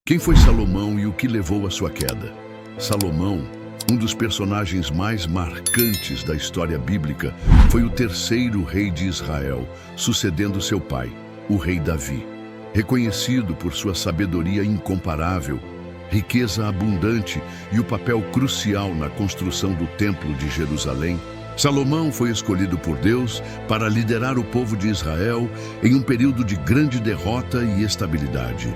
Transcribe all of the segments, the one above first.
Quem foi Salomão e o que levou à sua queda? Salomão, um dos personagens mais marcantes da história bíblica, foi o terceiro rei de Israel, sucedendo seu pai, o rei Davi. Reconhecido por sua sabedoria incomparável, riqueza abundante e o papel crucial na construção do Templo de Jerusalém, Salomão foi escolhido por Deus para liderar o povo de Israel em um período de grande derrota e estabilidade.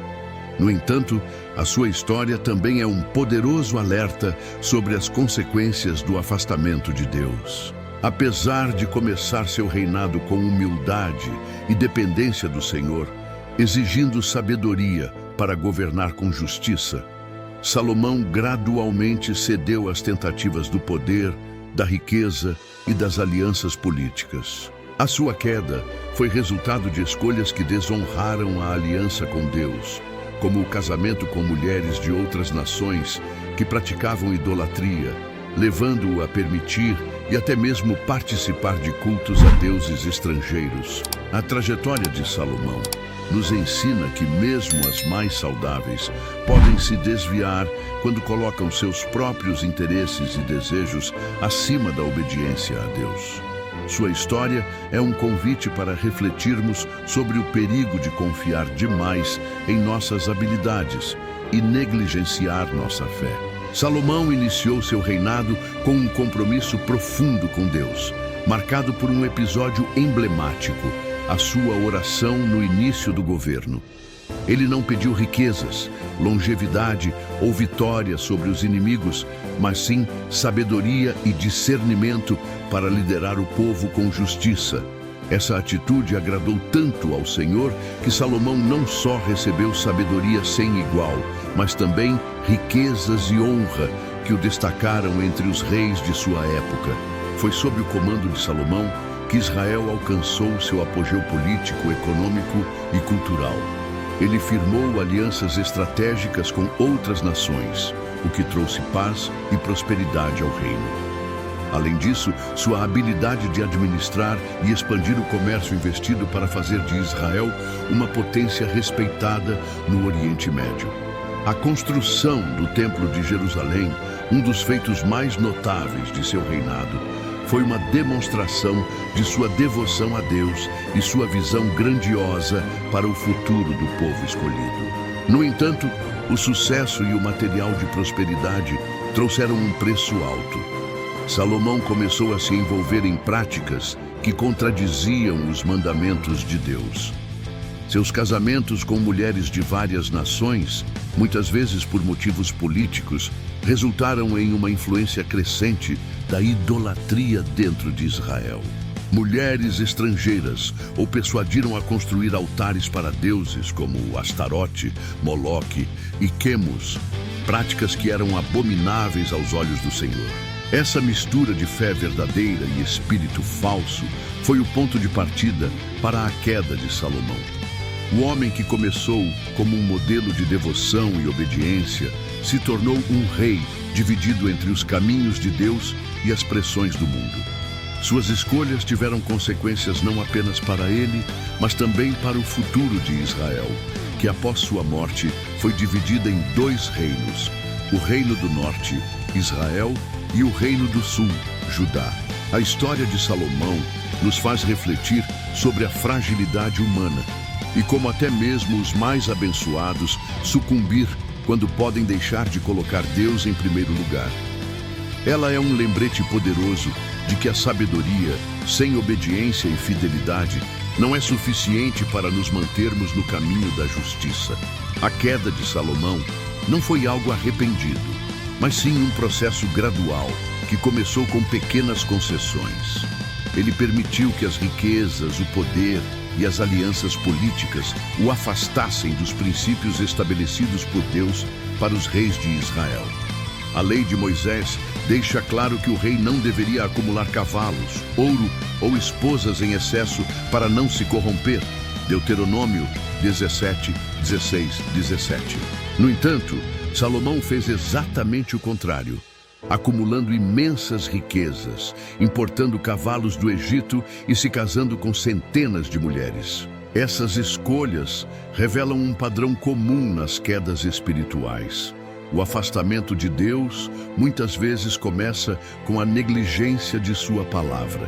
No entanto, a sua história também é um poderoso alerta sobre as consequências do afastamento de Deus. Apesar de começar seu reinado com humildade e dependência do Senhor, exigindo sabedoria para governar com justiça, Salomão gradualmente cedeu às tentativas do poder, da riqueza e das alianças políticas. A sua queda foi resultado de escolhas que desonraram a aliança com Deus, como o casamento com mulheres de outras nações que praticavam idolatria, levando-o a permitir e até mesmo participar de cultos a deuses estrangeiros. A trajetória de Salomão nos ensina que mesmo as mais saudáveis podem se desviar quando colocam seus próprios interesses e desejos acima da obediência a Deus. Sua história é um convite para refletirmos sobre o perigo de confiar demais em nossas habilidades e negligenciar nossa fé. Salomão iniciou seu reinado com um compromisso profundo com Deus, marcado por um episódio emblemático, a sua oração no início do governo. Ele não pediu riquezas, longevidade ou vitória sobre os inimigos, mas sim sabedoria e discernimento para liderar o povo com justiça. Essa atitude agradou tanto ao Senhor que Salomão não só recebeu sabedoria sem igual, mas também riquezas e honra que o destacaram entre os reis de sua época. Foi sob o comando de Salomão que Israel alcançou seu apogeu político, econômico e cultural. Ele firmou alianças estratégicas com outras nações, o que trouxe paz e prosperidade ao reino. Além disso, sua habilidade de administrar e expandir o comércio investido para fazer de Israel uma potência respeitada no Oriente Médio. A construção do Templo de Jerusalém, um dos feitos mais notáveis de seu reinado, foi uma demonstração de sua devoção a Deus e sua visão grandiosa para o futuro do povo escolhido. No entanto, o sucesso e o material de prosperidade trouxeram um preço alto. Salomão começou a se envolver em práticas que contradiziam os mandamentos de Deus. Seus casamentos com mulheres de várias nações, muitas vezes por motivos políticos, resultaram em uma influência crescente da idolatria dentro de Israel. Mulheres estrangeiras o persuadiram a construir altares para deuses como Astarote, Moloque e Quemos, práticas que eram abomináveis aos olhos do Senhor. Essa mistura de fé verdadeira e espírito falso foi o ponto de partida para a queda de Salomão. O homem que começou como um modelo de devoção e obediência se tornou um rei dividido entre os caminhos de Deus e as pressões do mundo. Suas escolhas tiveram consequências não apenas para ele, mas também para o futuro de Israel, que após sua morte foi dividida em dois reinos: o Reino do Norte, Israel, e o Reino do Sul, Judá. A história de Salomão nos faz refletir sobre a fragilidade humana e como até mesmo os mais abençoados sucumbir quando podem deixar de colocar Deus em primeiro lugar. Ela é um lembrete poderoso de que a sabedoria, sem obediência e fidelidade, não é suficiente para nos mantermos no caminho da justiça. A queda de Salomão não foi algo arrependido, mas sim um processo gradual que começou com pequenas concessões. Ele permitiu que as riquezas, o poder e as alianças políticas o afastassem dos princípios estabelecidos por Deus para os reis de Israel. A lei de Moisés deixa claro que o rei não deveria acumular cavalos, ouro ou esposas em excesso para não se corromper. Deuteronômio 17, 16, 17. No entanto, Salomão fez exatamente o contrário, acumulando imensas riquezas, importando cavalos do Egito e se casando com centenas de mulheres. Essas escolhas revelam um padrão comum nas quedas espirituais. O afastamento de Deus muitas vezes começa com a negligência de sua palavra.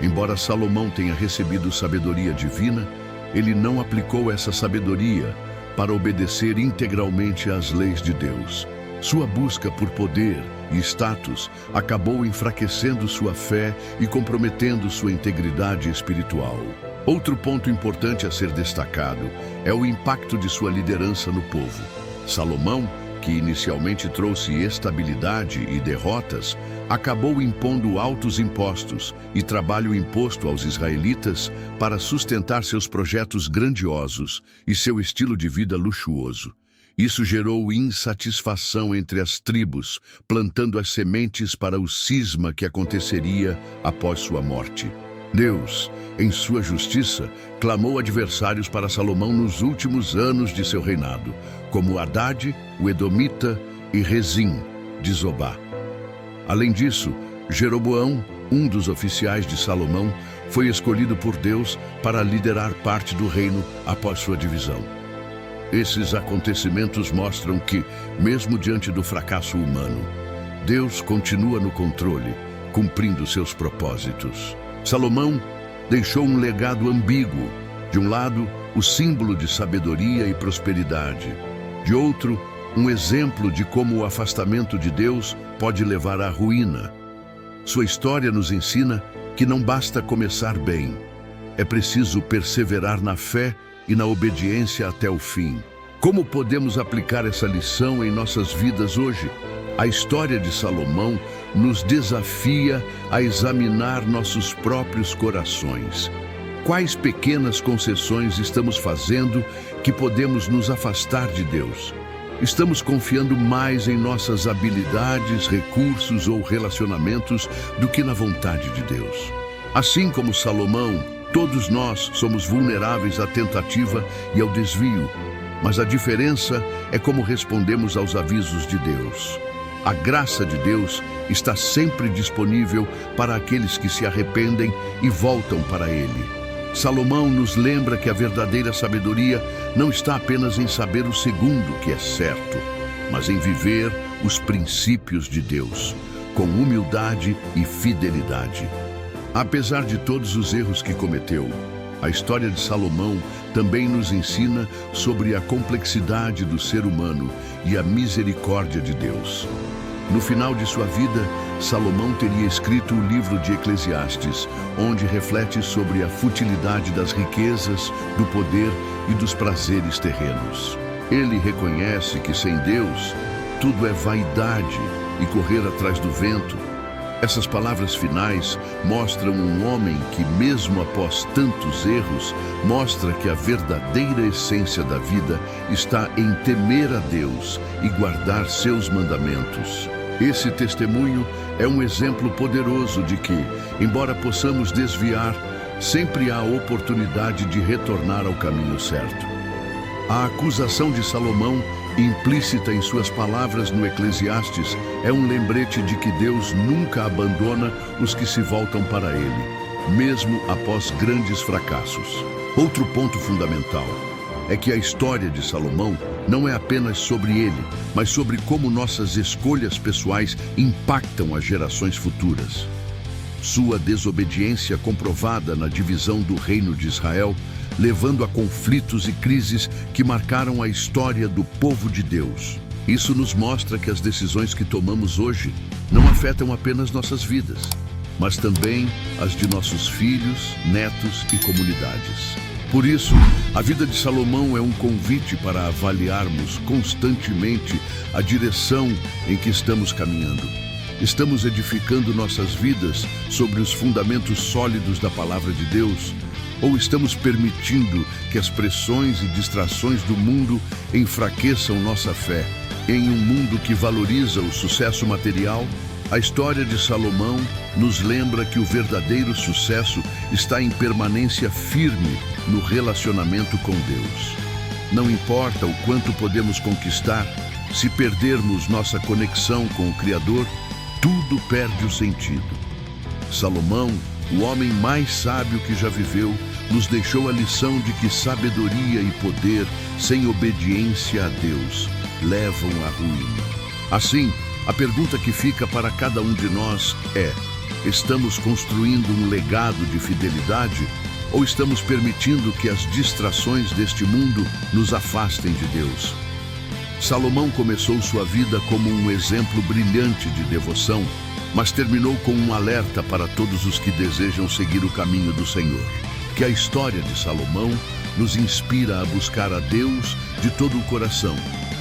Embora Salomão tenha recebido sabedoria divina, ele não aplicou essa sabedoria para obedecer integralmente às leis de Deus. Sua busca por poder e status acabou enfraquecendo sua fé e comprometendo sua integridade espiritual. Outro ponto importante a ser destacado é o impacto de sua liderança no povo. Salomão, que inicialmente trouxe estabilidade e derrotas, acabou impondo altos impostos e trabalho imposto aos israelitas para sustentar seus projetos grandiosos e seu estilo de vida luxuoso. Isso gerou insatisfação entre as tribos, plantando as sementes para o cisma que aconteceria após sua morte. Deus, em sua justiça, clamou adversários para Salomão nos últimos anos de seu reinado, como Haddad, o Edomita, e Rezim, de Zobá. Além disso, Jeroboão, um dos oficiais de Salomão, foi escolhido por Deus para liderar parte do reino após sua divisão. Esses acontecimentos mostram que, mesmo diante do fracasso humano, Deus continua no controle, cumprindo seus propósitos. Salomão deixou um legado ambíguo. De um lado, o símbolo de sabedoria e prosperidade. De outro, um exemplo de como o afastamento de Deus pode levar à ruína. Sua história nos ensina que não basta começar bem. É preciso perseverar na fé e na obediência até o fim. Como podemos aplicar essa lição em nossas vidas hoje? A história de Salomão nos desafia a examinar nossos próprios corações. Quais pequenas concessões estamos fazendo que podemos nos afastar de Deus? Estamos confiando mais em nossas habilidades, recursos ou relacionamentos do que na vontade de Deus. Assim como Salomão, todos nós somos vulneráveis à tentativa e ao desvio, mas a diferença é como respondemos aos avisos de Deus. A graça de Deus está sempre disponível para aqueles que se arrependem e voltam para Ele. Salomão nos lembra que a verdadeira sabedoria não está apenas em saber o segundo que é certo, mas em viver os princípios de Deus, com humildade e fidelidade. Apesar de todos os erros que cometeu, a história de Salomão também nos ensina sobre a complexidade do ser humano e a misericórdia de Deus. No final de sua vida, Salomão teria escrito o livro de Eclesiastes, onde reflete sobre a futilidade das riquezas, do poder e dos prazeres terrenos. Ele reconhece que sem Deus, tudo é vaidade e correr atrás do vento. Essas palavras finais mostram um homem que, mesmo após tantos erros, mostra que a verdadeira essência da vida está em temer a Deus e guardar seus mandamentos. Esse testemunho é um exemplo poderoso de que, embora possamos desviar, sempre há oportunidade de retornar ao caminho certo. A acusação de Salomão, implícita em suas palavras no Eclesiastes, é um lembrete de que Deus nunca abandona os que se voltam para Ele, mesmo após grandes fracassos. Outro ponto fundamental é que a história de Salomão não é apenas sobre ele, mas sobre como nossas escolhas pessoais impactam as gerações futuras. Sua desobediência comprovada na divisão do reino de Israel, levando a conflitos e crises que marcaram a história do povo de Deus. Isso nos mostra que as decisões que tomamos hoje não afetam apenas nossas vidas, mas também as de nossos filhos, netos e comunidades. Por isso, a vida de Salomão é um convite para avaliarmos constantemente a direção em que estamos caminhando. Estamos edificando nossas vidas sobre os fundamentos sólidos da Palavra de Deus, ou estamos permitindo que as pressões e distrações do mundo enfraqueçam nossa fé? Em um mundo que valoriza o sucesso material, a história de Salomão nos lembra que o verdadeiro sucesso está em permanência firme no relacionamento com Deus. Não importa o quanto podemos conquistar, se perdermos nossa conexão com o Criador, tudo perde o sentido. Salomão, o homem mais sábio que já viveu, nos deixou a lição de que sabedoria e poder, sem obediência a Deus, levam à ruína. Assim, a pergunta que fica para cada um de nós é: estamos construindo um legado de fidelidade ou estamos permitindo que as distrações deste mundo nos afastem de Deus? Salomão começou sua vida como um exemplo brilhante de devoção, mas terminou com um alerta para todos os que desejam seguir o caminho do Senhor. Que a história de Salomão nos inspira a buscar a Deus de todo o coração,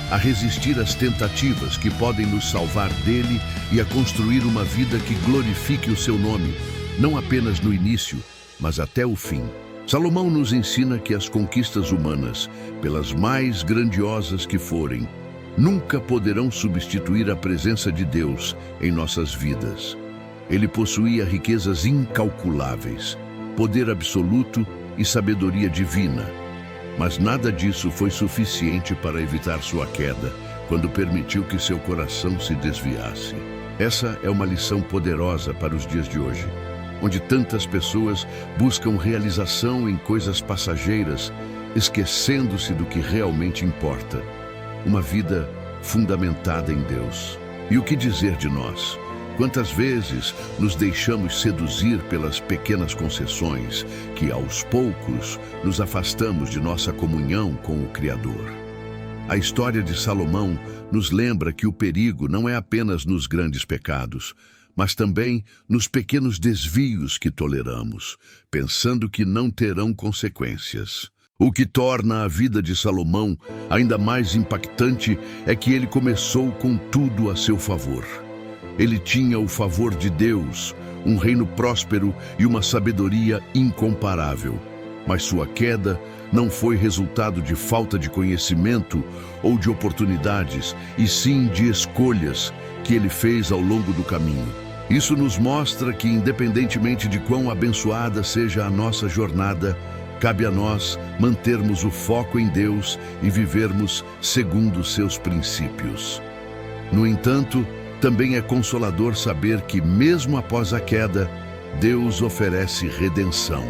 a resistir às tentativas que podem nos salvar dele e a construir uma vida que glorifique o seu nome, não apenas no início, mas até o fim. Salomão nos ensina que as conquistas humanas, pelas mais grandiosas que forem, nunca poderão substituir a presença de Deus em nossas vidas. Ele possuía riquezas incalculáveis, poder absoluto e sabedoria divina. Mas nada disso foi suficiente para evitar sua queda, quando permitiu que seu coração se desviasse. Essa é uma lição poderosa para os dias de hoje, onde tantas pessoas buscam realização em coisas passageiras, esquecendo-se do que realmente importa: uma vida fundamentada em Deus. E o que dizer de nós? Quantas vezes nos deixamos seduzir pelas pequenas concessões que, aos poucos, nos afastamos de nossa comunhão com o Criador? A história de Salomão nos lembra que o perigo não é apenas nos grandes pecados, mas também nos pequenos desvios que toleramos, pensando que não terão consequências. O que torna a vida de Salomão ainda mais impactante é que ele começou com tudo a seu favor. Ele tinha o favor de Deus, um reino próspero e uma sabedoria incomparável. Mas sua queda não foi resultado de falta de conhecimento ou de oportunidades, e sim de escolhas que ele fez ao longo do caminho. Isso nos mostra que, independentemente de quão abençoada seja a nossa jornada, cabe a nós mantermos o foco em Deus e vivermos segundo seus princípios. No entanto, também é consolador saber que, mesmo após a queda, Deus oferece redenção.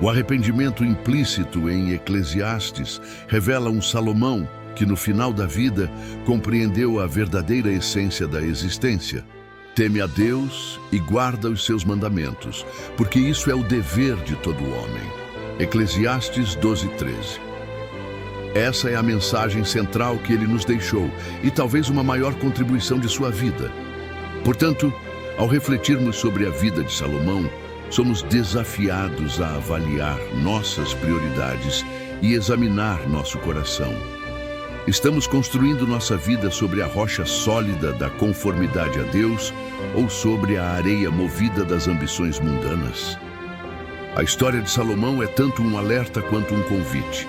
O arrependimento implícito em Eclesiastes revela um Salomão que, no final da vida, compreendeu a verdadeira essência da existência. Teme a Deus e guarda os seus mandamentos, porque isso é o dever de todo homem. Eclesiastes 12:13. Essa é a mensagem central que ele nos deixou e talvez uma maior contribuição de sua vida. Portanto, ao refletirmos sobre a vida de Salomão, somos desafiados a avaliar nossas prioridades e examinar nosso coração. Estamos construindo nossa vida sobre a rocha sólida da conformidade a Deus ou sobre a areia movida das ambições mundanas? A história de Salomão é tanto um alerta quanto um convite.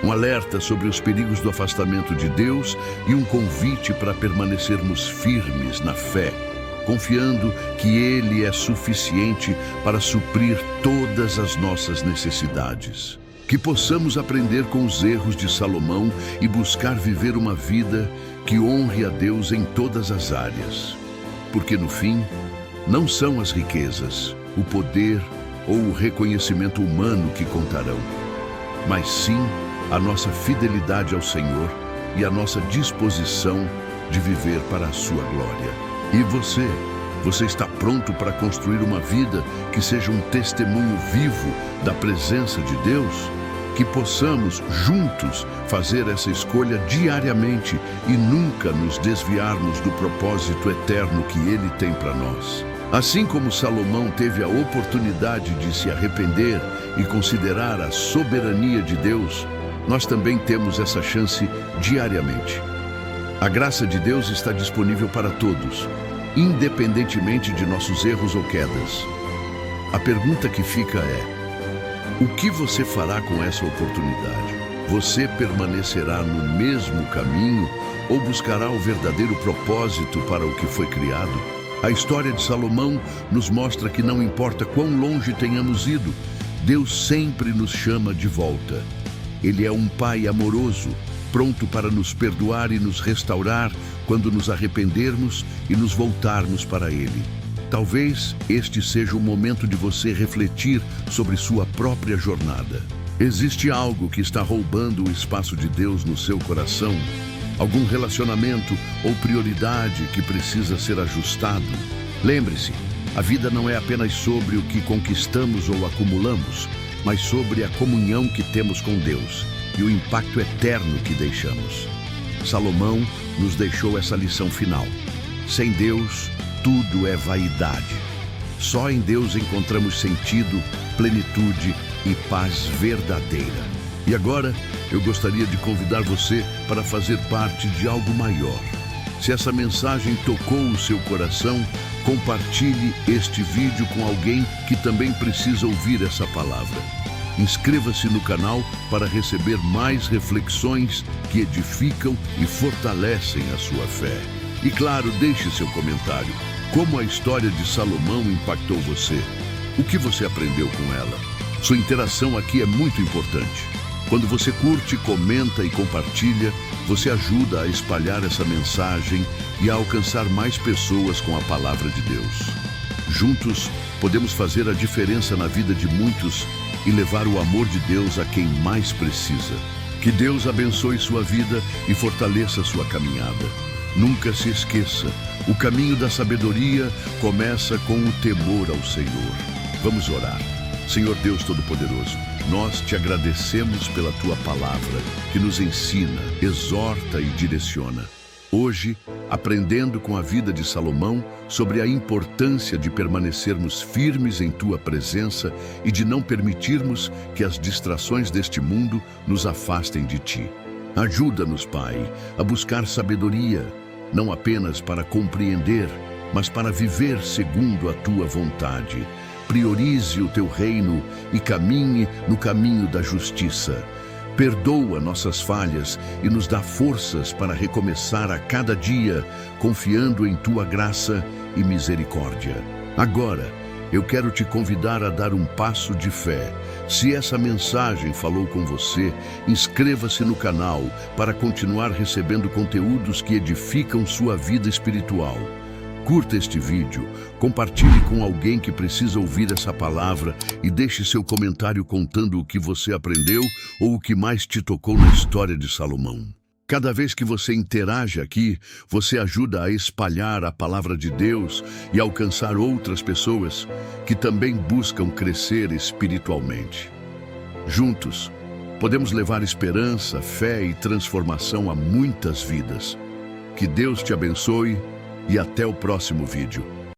Um alerta sobre os perigos do afastamento de Deus e um convite para permanecermos firmes na fé, confiando que Ele é suficiente para suprir todas as nossas necessidades. Que possamos aprender com os erros de Salomão e buscar viver uma vida que honre a Deus em todas as áreas. Porque no fim, não são as riquezas, o poder ou o reconhecimento humano que contarão, mas sim a nossa fidelidade ao Senhor e a nossa disposição de viver para a sua glória. E você está pronto para construir uma vida que seja um testemunho vivo da presença de Deus? Que possamos juntos fazer essa escolha diariamente e nunca nos desviarmos do propósito eterno que Ele tem para nós. Assim como Salomão teve a oportunidade de se arrepender e considerar a soberania de Deus, nós também temos essa chance diariamente. A graça de Deus está disponível para todos, independentemente de nossos erros ou quedas. A pergunta que fica é: o que você fará com essa oportunidade? Você permanecerá no mesmo caminho ou buscará o verdadeiro propósito para o que foi criado? A história de Salomão nos mostra que não importa quão longe tenhamos ido, Deus sempre nos chama de volta. Ele é um Pai amoroso, pronto para nos perdoar e nos restaurar quando nos arrependermos e nos voltarmos para Ele. Talvez este seja o momento de você refletir sobre sua própria jornada. Existe algo que está roubando o espaço de Deus no seu coração? Algum relacionamento ou prioridade que precisa ser ajustado? Lembre-se, a vida não é apenas sobre o que conquistamos ou acumulamos, mas sobre a comunhão que temos com Deus e o impacto eterno que deixamos. Salomão nos deixou essa lição final. Sem Deus, tudo é vaidade. Só em Deus encontramos sentido, plenitude e paz verdadeira. E agora, eu gostaria de convidar você para fazer parte de algo maior. Se essa mensagem tocou o seu coração, compartilhe este vídeo com alguém que também precisa ouvir essa palavra. Inscreva-se no canal para receber mais reflexões que edificam e fortalecem a sua fé. E claro, deixe seu comentário. Como a história de Salomão impactou você? O que você aprendeu com ela? Sua interação aqui é muito importante. Quando você curte, comenta e compartilha, você ajuda a espalhar essa mensagem e a alcançar mais pessoas com a palavra de Deus. Juntos, podemos fazer a diferença na vida de muitos e levar o amor de Deus a quem mais precisa. Que Deus abençoe sua vida e fortaleça sua caminhada. Nunca se esqueça, o caminho da sabedoria começa com o temor ao Senhor. Vamos orar. Senhor Deus Todo-Poderoso, nós te agradecemos pela tua palavra, que nos ensina, exorta e direciona. Hoje, aprendendo com a vida de Salomão sobre a importância de permanecermos firmes em tua presença e de não permitirmos que as distrações deste mundo nos afastem de ti. Ajuda-nos, Pai, a buscar sabedoria, não apenas para compreender, mas para viver segundo a tua vontade. Priorize o teu reino e caminhe no caminho da justiça. Perdoa nossas falhas e nos dá forças para recomeçar a cada dia, confiando em tua graça e misericórdia. Agora, eu quero te convidar a dar um passo de fé. Se essa mensagem falou com você, inscreva-se no canal para continuar recebendo conteúdos que edificam sua vida espiritual. Curta este vídeo, compartilhe com alguém que precisa ouvir essa palavra e deixe seu comentário contando o que você aprendeu ou o que mais te tocou na história de Salomão. Cada vez que você interage aqui, você ajuda a espalhar a palavra de Deus e alcançar outras pessoas que também buscam crescer espiritualmente. Juntos, podemos levar esperança, fé e transformação a muitas vidas. Que Deus te abençoe e até o próximo vídeo.